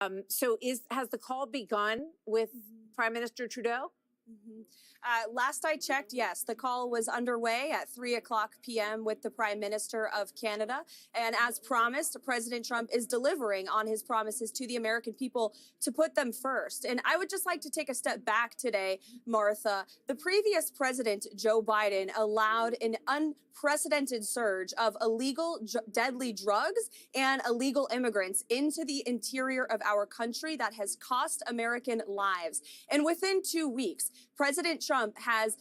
Has the call begun with Prime Minister Trudeau? Last I checked, yes, the call was underway at 3:00 p.m. with the Prime Minister of Canada. And as promised, President Trump is delivering on his promises to the American people to put them first. And I would just like to take a step back today, Martha. The previous president, Joe Biden, allowed an unprecedented surge of illegal deadly drugs and illegal immigrants into the interior of our country that has cost American lives. And within 2 weeks, President Trump has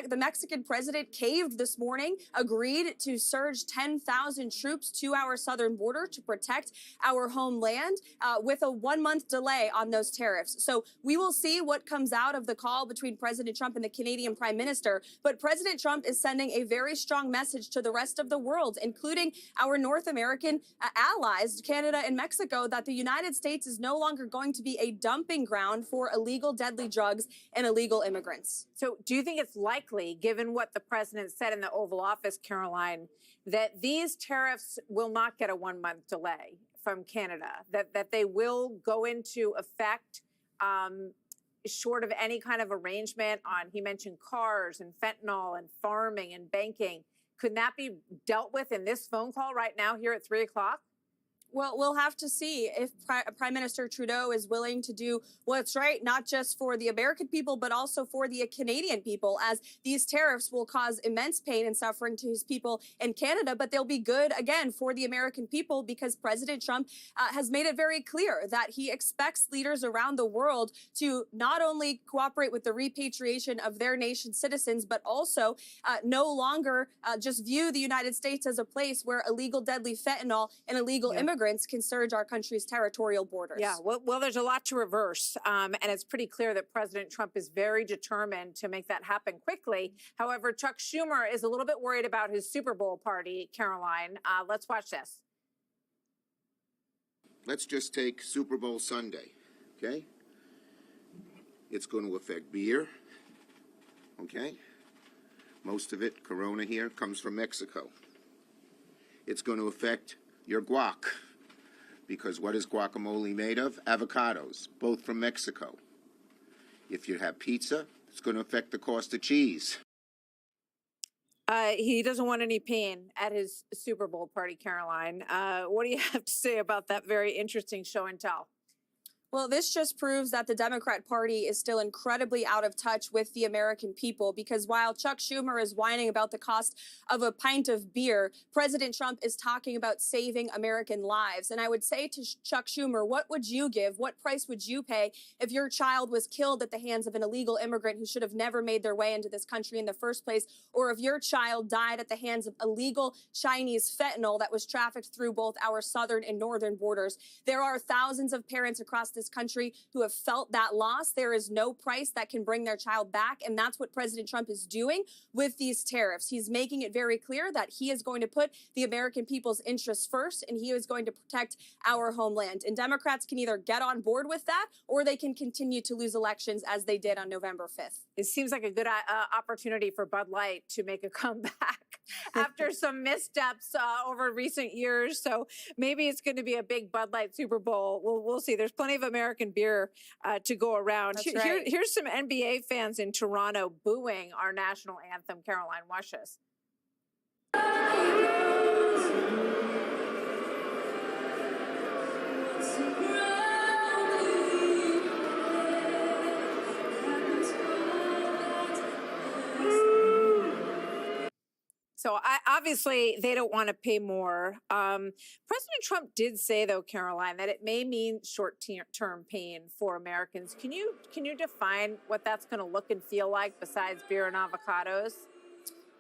the Mexican president caved this morning, agreed to surge 10,000 troops to our southern border to protect our homeland with a 1-month delay on those tariffs. So we will see what comes out of the call between President Trump and the Canadian Prime Minister. But President Trump is sending a very strong message to the rest of the world, including our North American allies, Canada and Mexico, that the United States is no longer going to be a dumping ground for illegal deadly drugs and illegal immigrants. So do you think it's likely, given what the president said in the Oval Office, Karoline, that these tariffs will not get a 1-month delay from Canada, that they will go into effect short of any kind of arrangement on, he mentioned cars and fentanyl and farming and banking? Could that be dealt with in this phone call right now here at 3:00? Well, we'll have to see if Prime Minister Trudeau is willing to do what's right, not just for the American people, but also for the Canadian people, as these tariffs will cause immense pain and suffering to his people in Canada, but they'll be good, again, for the American people, because President Trump has made it very clear that he expects leaders around the world to not only cooperate with the repatriation of their nation's citizens, but also no longer just view the United States as a place where illegal deadly fentanyl and illegal immigrants can surge our country's territorial borders. Yeah, well, there's a lot to reverse, and it's pretty clear that President Trump is very determined to make that happen quickly. However, Chuck Schumer is a little bit worried about his Super Bowl party, Karoline. Let's watch this. Let's just take Super Bowl Sunday, okay? It's going to affect beer, okay? Most of it, Corona here, comes from Mexico. It's going to affect your guac, because what is guacamole made of? Avocados, both from Mexico. If you have pizza, it's going to affect the cost of cheese. He doesn't want any pain at his Super Bowl party, Karoline. What do you have to say about that very interesting show and tell? Well, this just proves that the Democrat Party is still incredibly out of touch with the American people, because while Chuck Schumer is whining about the cost of a pint of beer, President Trump is talking about saving American lives. And I would say to Chuck Schumer, what would you give? What price would you pay if your child was killed at the hands of an illegal immigrant who should have never made their way into this country in the first place? Or if your child died at the hands of illegal Chinese fentanyl that was trafficked through both our southern and northern borders? There are thousands of parents across this country who have felt that loss. There is no price that can bring their child back. And that's what President Trump is doing with these tariffs. He's making it very clear that he is going to put the American people's interests first, and he is going to protect our homeland. And Democrats can either get on board with that, or they can continue to lose elections as they did on November 5th. It seems like a good opportunity for Bud Light to make a comeback after some missteps over recent years. So maybe it's going to be a big Bud Light Super Bowl. We'll see. There's plenty of American beer to go around. That's right. Here's some NBA fans in Toronto booing our national anthem. Karoline, watch this. So obviously they don't want to pay more. President Trump did say, though, Karoline, that it may mean short-term pain for Americans. Can you define what that's going to look and feel like besides beer and avocados?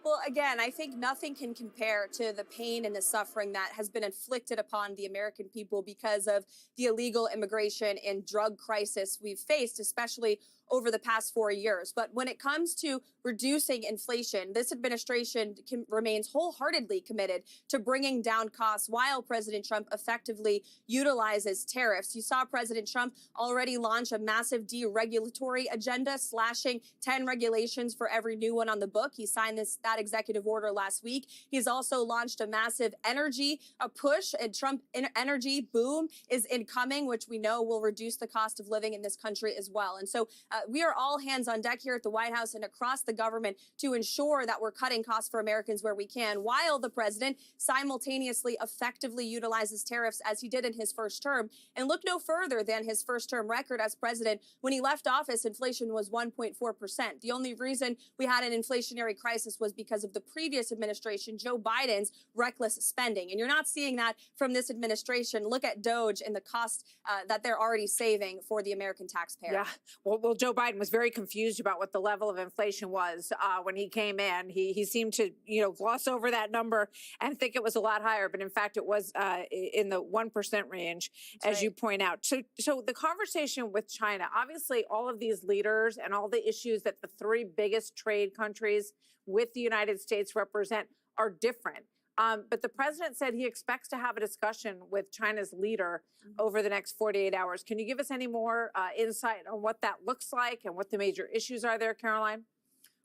Well, again, I think nothing can compare to the pain and the suffering that has been inflicted upon the American people because of the illegal immigration and drug crisis we've faced, especially over the past 4 years. But when it comes to reducing inflation, this administration remains wholeheartedly committed to bringing down costs while President Trump effectively utilizes tariffs. You saw President Trump already launch a massive deregulatory agenda, slashing 10 regulations for every new one on the book. He signed that executive order last week. He's also launched a massive energy push, and Trump energy boom is incoming, which we know will reduce the cost of living in this country as well. And so we are all hands on deck here at the White House and across the government to ensure that we're cutting costs for Americans where we can, while the president simultaneously effectively utilizes tariffs as he did in his first term. And look no further than his first term record as president. When he left office, inflation was 1.4%. The only reason we had an inflationary crisis was because of the previous administration, Joe Biden's reckless spending. And you're not seeing that from this administration. Look at DOGE and the cost that they're already saving for the American taxpayer. Yeah. Well, Joe Biden was very confused about what the level of inflation was when he came in. He seemed to, gloss over that number and think it was a lot higher. But in fact, it was in the 1% range, That's as right. you point out. So the conversation with China, obviously all of these leaders and all the issues that the three biggest trade countries with the United States represent are different. But the president said he expects to have a discussion with China's leader over the next 48 hours. Can you give us any more insight on what that looks like and what the major issues are there, Karoline?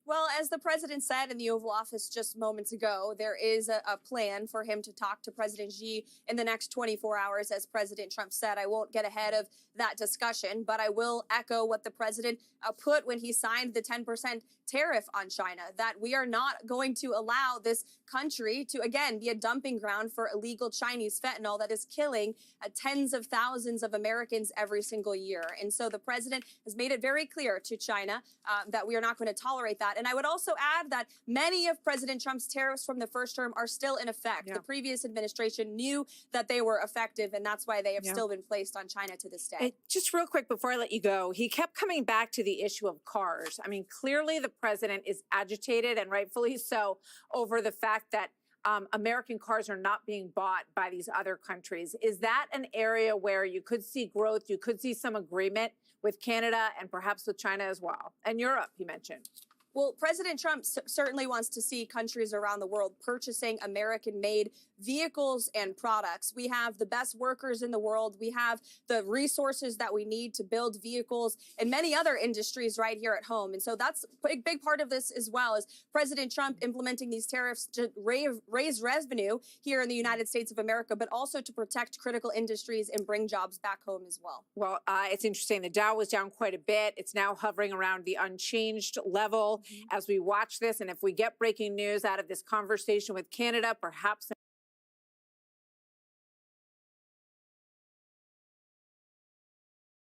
Well, as the president said in the Oval Office just moments ago, there is a plan for him to talk to President Xi in the next 24 hours, as President Trump said. I won't get ahead of that discussion, but I will echo what the president put when he signed the 10% tariff on China, that we are not going to allow this country to, again, be a dumping ground for illegal Chinese fentanyl that is killing tens of thousands of Americans every single year. And so the president has made it very clear to China that we are not going to tolerate that. And I would also add that many of President Trump's tariffs from the first term are still in effect. Yeah. The previous administration knew that they were effective, and that's why they have still been placed on China to this day. Just real quick before I let you go, he kept coming back to the issue of cars. I mean, clearly the president is agitated, and rightfully so, over the fact that American cars are not being bought by these other countries. Is that an area where you could see growth, you could see some agreement with Canada and perhaps with China as well? And Europe, he mentioned. Well, President Trump certainly wants to see countries around the world purchasing American-made vehicles and products. We have the best workers in the world. We have the resources that we need to build vehicles and many other industries right here at home. And so that's a big part of this as well, is President Trump implementing these tariffs to raise revenue here in the United States of America, but also to protect critical industries and bring jobs back home as well. Well, it's interesting. The Dow was down quite a bit. It's now hovering around the unchanged level as we watch this. And if we get breaking news out of this conversation with Canada, perhaps